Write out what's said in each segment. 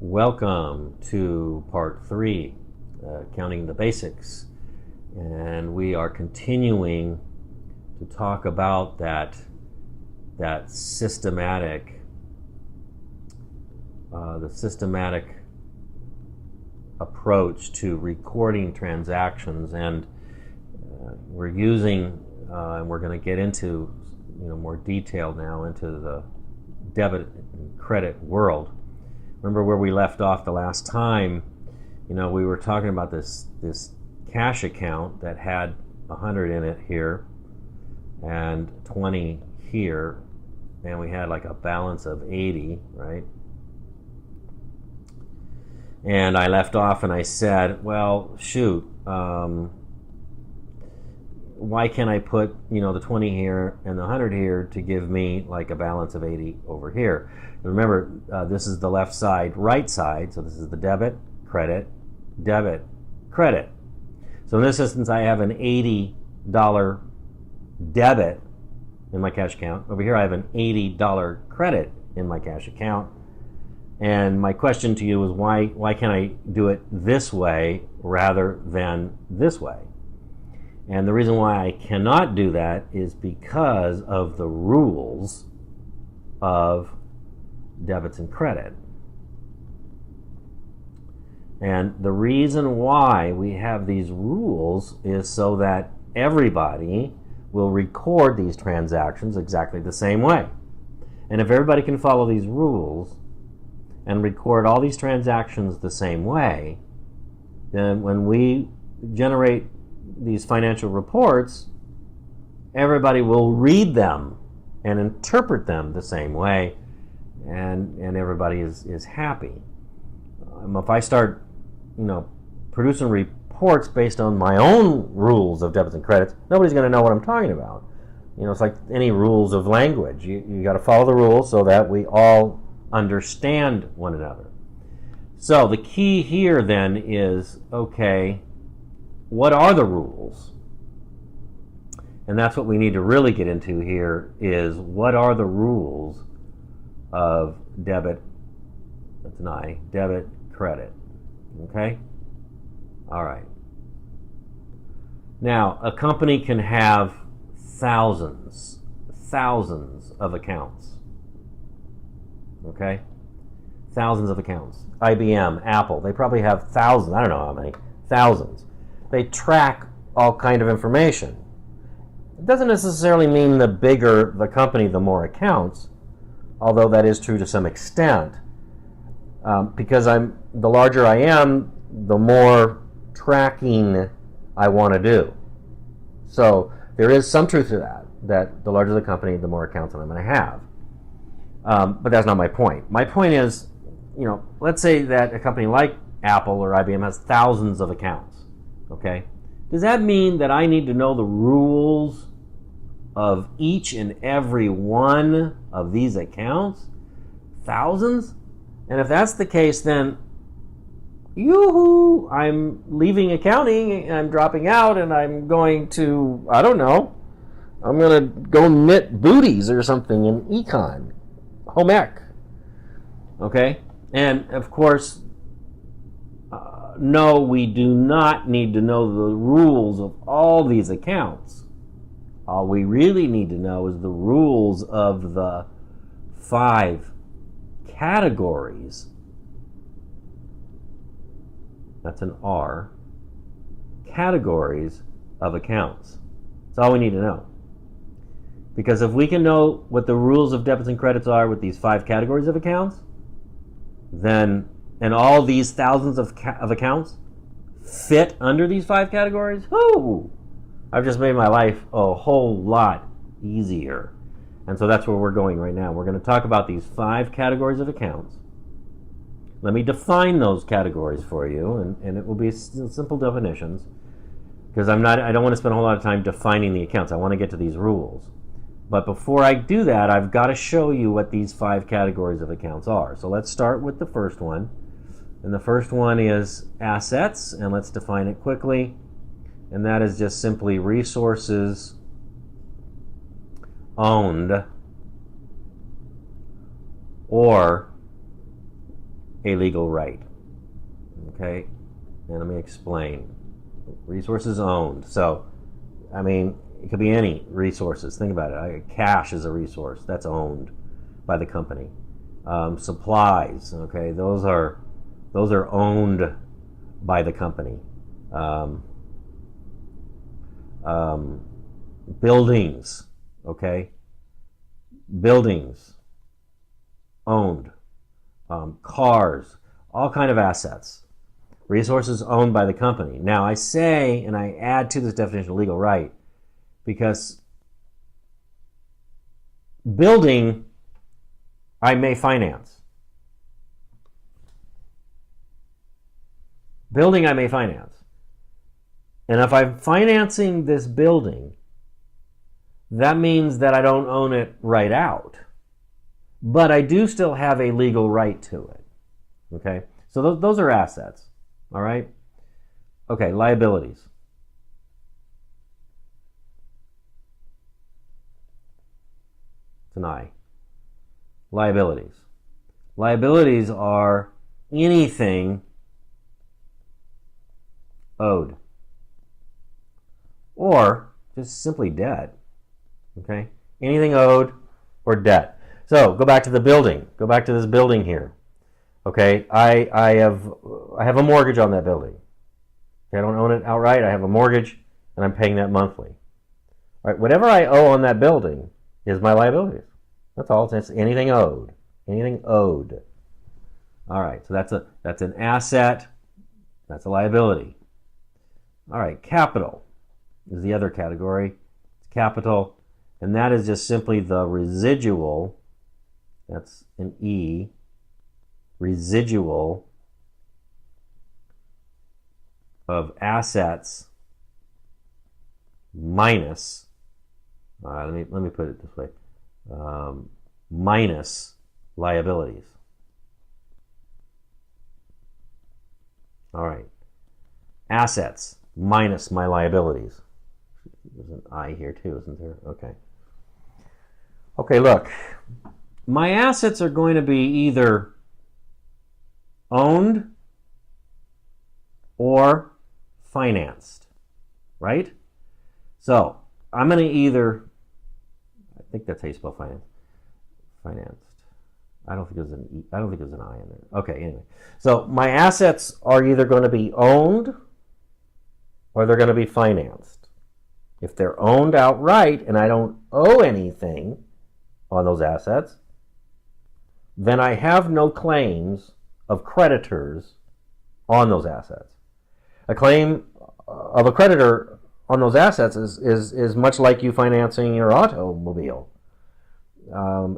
Welcome to part 3, Counting the Basics. And we are continuing to talk about that systematic, the systematic approach to recording transactions. And we're using, and we're going to get into more detail now into the debit and credit world. Remember where we left off the last time? We were talking about this cash account that had 100 in it here and 20 here, and we had like a balance of 80, right? And I left off and I said, well, shoot, why can't I put the 20 here and the 100 here to give me like a balance of 80 over here? Remember, this is the left side, right side, so this is the debit, credit, credit. So in this instance, I have an $80 debit in my cash account. Over here, I have an $80 credit in my cash account. And my question to you is, why can't I do it this way rather than this way? And the reason why I cannot do that is because of the rules of debits and credit. And the reason why we have these rules is so that everybody will record these transactions exactly the same way. And if everybody can follow these rules and record all these transactions the same way, then when we generate these financial reports, everybody will read them and interpret them the same way, and everybody is happy. If I start producing reports based on my own rules of debits and credits, nobody's going to know what I'm talking about. It's like any rules of language. You got to follow the rules so that we all understand one another. So the key here then is, okay, what are the rules? And that's what we need to really get into here, is what are the rules of debit, debit, credit. Okay? All right. Now, a company can have thousands of accounts. Okay? Thousands of accounts. IBM, Apple, they probably have thousands, I don't know how many, thousands. They track all kind of information. It doesn't necessarily mean the bigger the company, the more accounts, although that is true to some extent. Because the larger I am, the more tracking I want to do. So there is some truth to that the larger the company, the more accounts I'm going to have. But that's not my point. My point is, let's say that a company like Apple or IBM has thousands of accounts. Okay? Does that mean that I need to know the rules of each and every one of these accounts? Thousands? And if that's the case, then yoo-hoo, I'm leaving accounting, I'm dropping out, and I'm going to, I don't know, I'm going to go knit booties or something in econ, home ec. Okay? And of course, no, we do not need to know the rules of all these accounts. All we really need to know is the rules of the 5 categories. That's an R. Categories of accounts. That's all we need to know. Because if we can know what the rules of debits and credits are with these 5 categories of accounts, then, and all these thousands of accounts fit under these 5 categories, whoo! I've just made my life a whole lot easier. And so that's where we're going right now. We're going to talk about these 5 categories of accounts. Let me define those categories for you, and it will be simple definitions, because I don't want to spend a whole lot of time defining the accounts. I want to get to these rules. But before I do that, I've got to show you what these 5 categories of accounts are. So let's start with the first one. And the first one is assets, and let's define it quickly. And that is just simply resources owned or a legal right. Okay, and let me explain. Resources owned. So, I mean, it could be any resources. Think about it. Cash is a resource that's owned by the company. Supplies. Okay, those are owned by the company. Buildings. Okay, buildings owned. Cars, all kind of assets. Resources owned by the company. Now I say, and I add to this definition of legal right, because building I may finance. Building I may finance. And if I'm financing this building, that means that I don't own it right out. But I do still have a legal right to it. Okay? So those are assets. All right? Okay, liabilities. It's an I. Liabilities. Liabilities are anything owed. Or just simply debt. Okay? Anything owed or debt. So go back to the building. Go back to this building here. Okay, I have a mortgage on that building. Okay, I don't own it outright. I have a mortgage, and I'm paying that monthly. All right, whatever I owe on that building is my liabilities. That's all. It's anything owed. Anything owed. All right, so that's an asset. That's a liability. All right, capital is the other category. It's capital, and that is just simply the residual. That's an E. Residual of assets minus. Let me put it this way. Minus liabilities. All right. Assets minus my liabilities. There's an I here too, isn't there? Okay. Okay, look. My assets are going to be either owned or financed, right? So I'm going to either, I think that's how you spell finance. Financed. I don't think there's an I I in there. Okay, anyway. So my assets are either going to be owned or they're going to be financed. If they're owned outright and I don't owe anything on those assets, then I have no claims of creditors on those assets. A claim of a creditor on those assets is much like you financing your automobile.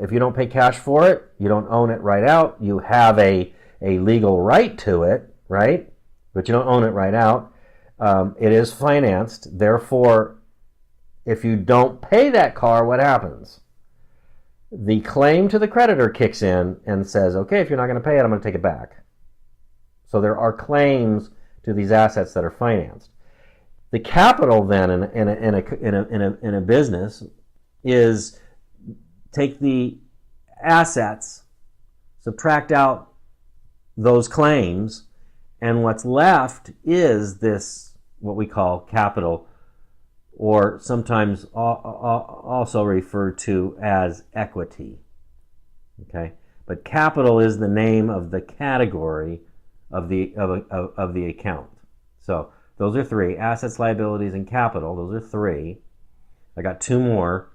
If you don't pay cash for it, you don't own it right out. You have a legal right to it, right? But you don't own it right out. It is financed. Therefore, if you don't pay that car, what happens? The claim to the creditor kicks in and says, okay, if you're not going to pay it, I'm going to take it back. So there are claims to these assets that are financed. The capital then in a business is take the assets, subtract out those claims, and what's left is this, what we call capital, or sometimes also referred to as equity. Okay, but capital is the name of the category of the account. So those are three: assets, liabilities, and capital. Those are three. I got two more.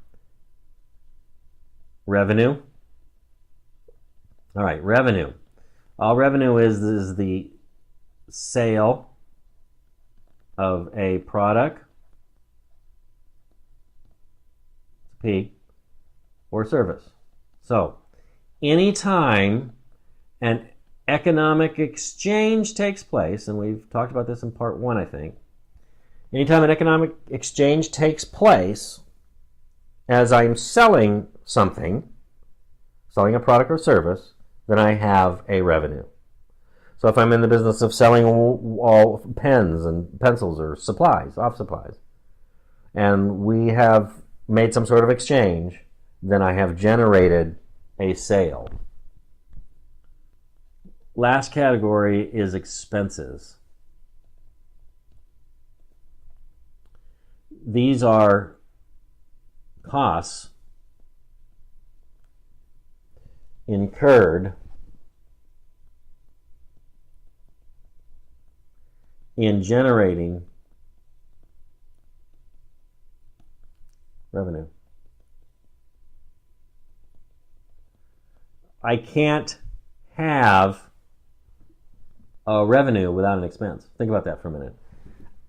Revenue. All right, revenue. All revenue is the sale of a product, P, or service. So, anytime an economic exchange takes place, and we've talked about this in part 1, I think. Anytime an economic exchange takes place, as I'm selling something, selling a product or service, then I have a revenue. So if I'm in the business of selling all pens and pencils or supplies, office supplies, and we have made some sort of exchange, then I have generated a sale. last category is expenses. These are costs incurred in generating revenue. I can't have a revenue without an expense. Think about that for a minute.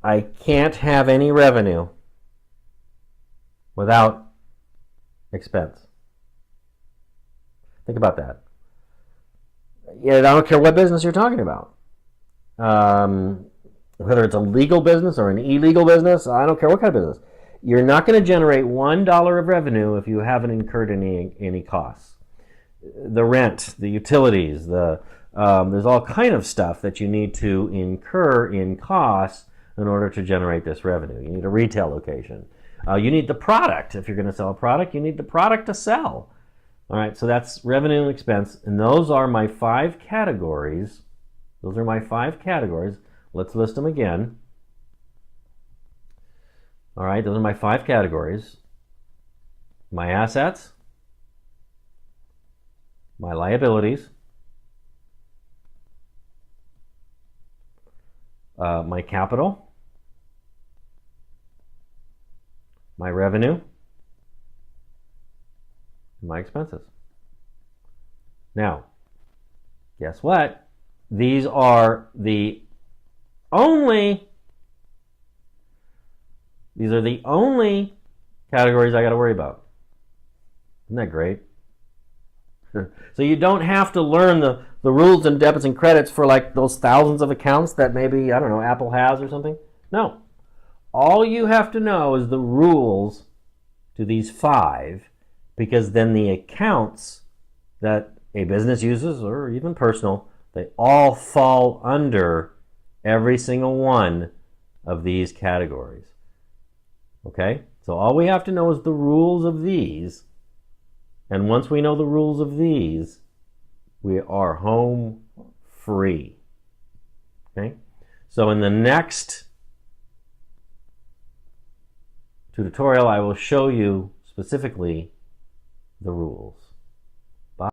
I can't have any revenue without expense. Think about that. Yeah, I don't care what business you're talking about. Whether it's a legal business or an illegal business, I don't care what kind of business. You're not going to generate $1 of revenue if you haven't incurred any costs. The rent, the utilities, there's all kind of stuff that you need to incur in costs in order to generate this revenue. You need a retail location. You need the product. If you're going to sell a product, you need the product to sell. All right, so that's revenue and expense, and those are my 5 categories. Those are my 5 categories. Let's list them again. All right, those are my 5 categories. My assets, my liabilities, my capital, my revenue, and my expenses. Now, guess what? These are the only categories I got to worry about. Isn't that great? So you don't have to learn the rules and debits and credits for like those thousands of accounts that maybe, I don't know, Apple has or something. No. All you have to know is the rules to these 5, because then the accounts that a business uses, or even personal, they all fall under every single one of these categories. Okay? So all we have to know is the rules of these. And once we know the rules of these, we are home free. Okay? So in the next tutorial, I will show you specifically the rules.